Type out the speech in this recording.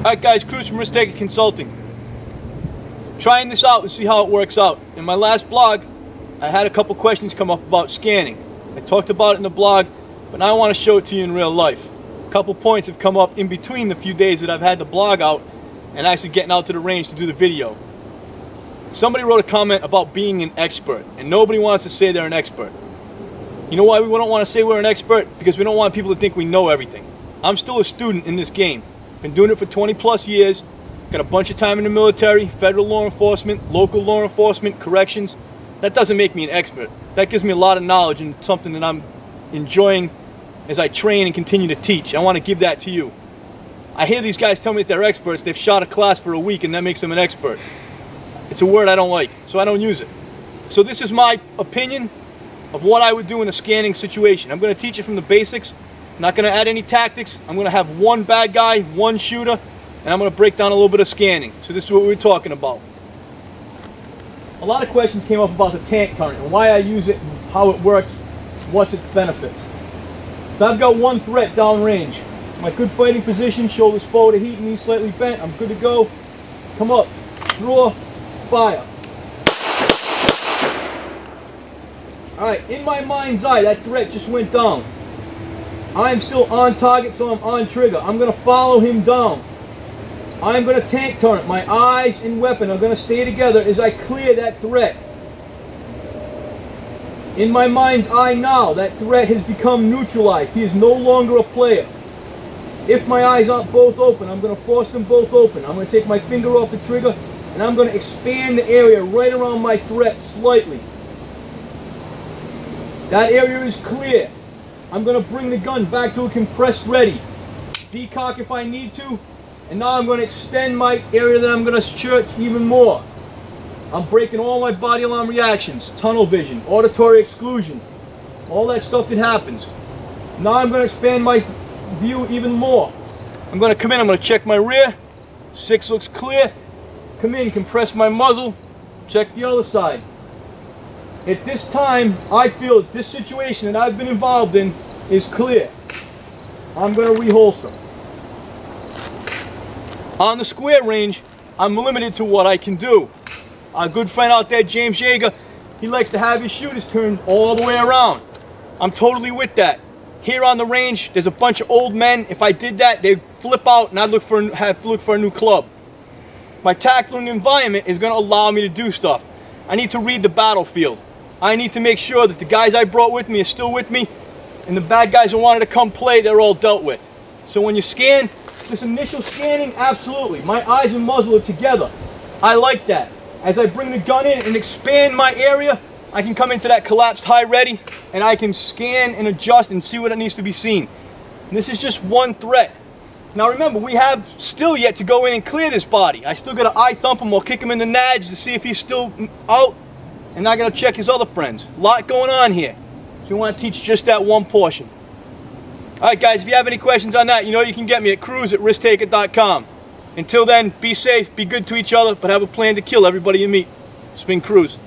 Alright guys, Cruz from RSKTKR Consulting. Trying this out to see how it works out. In my last blog, I had a couple questions come up about scanning. I talked about it in the blog, but now I want to show it to you in real life. A couple points have come up in between the few days that I've had the blog out and actually getting out to the range to do the video. Somebody wrote a comment about being an expert, and nobody wants to say they're an expert. You know why we don't want to say we're an expert? Because we don't want people to think we know everything. I'm still a student in this game. Been doing it for 20 plus years. Got a bunch of time in the military, federal law enforcement, local law enforcement, corrections. That doesn't make me an expert. That gives me a lot of knowledge and something that I'm enjoying as I train and continue to teach. I want to give that to you. I hear these guys tell me that they're experts. They've shot a class for a week and that makes them an expert. It's a word I don't like, so I don't use it. So this is my opinion of what I would do in a scanning situation. I'm going to teach you from the basics. Not going to add any tactics. I'm going to have one bad guy, one shooter, and I'm going to break down a little bit of scanning. So this is what we're talking about. A lot of questions came up about the tank turret and why I use it, and how it works, what's its benefits. So I've got one threat downrange. My good fighting position, shoulders forward of heat, knees slightly bent. I'm good to go. Come up, draw, fire. Alright, in my mind's eye, that threat just went down. I'm still on target, so I'm on trigger. I'm going to follow him down. I'm going to tank turret. My eyes and weapon are going to stay together as I clear that threat. In my mind's eye now, that threat has become neutralized. He is no longer a player. If my eyes aren't both open, I'm going to force them both open. I'm going to take my finger off the trigger, and I'm going to expand the area right around my threat slightly. That area is clear. I'm going to bring the gun back to a compressed ready. Decock if I need to. And now I'm going to extend my area that I'm going to search even more. I'm breaking all my body alarm reactions, tunnel vision, auditory exclusion, all that stuff that happens. Now I'm going to expand my view even more. I'm going to come in, I'm going to check my rear. 6 looks clear. Come in, compress my muzzle, check the other side. At this time, I feel that this situation that I've been involved in is clear. I'm going to reholster. On the square range, I'm limited to what I can do. Our good friend out there, James Yeager, he likes to have his shooters turned all the way around. I'm totally with that. Here on the range, there's a bunch of old men. If I did that, they'd flip out and I'd have to look for a new club. My tactical environment is going to allow me to do stuff. I need to read the battlefield. I need to make sure that the guys I brought with me are still with me, and the bad guys who wanted to come play, they're all dealt with. So when you scan, this initial scanning, absolutely. My eyes and muzzle are together. I like that. As I bring the gun in and expand my area, I can come into that collapsed high ready, and I can scan and adjust and see what it needs to be seen. And this is just one threat. Now remember, we have still yet to go in and clear this body. I still got to eye thump him or kick him in the nads to see if he's still out. And I got to check his other friends. A lot going on here. So we want to teach just that one portion. Alright guys, if you have any questions on that, you know you can get me at Cruz@RSKTKR.com. Until then, be safe, be good to each other, but have a plan to kill everybody you meet. It's been Cruz.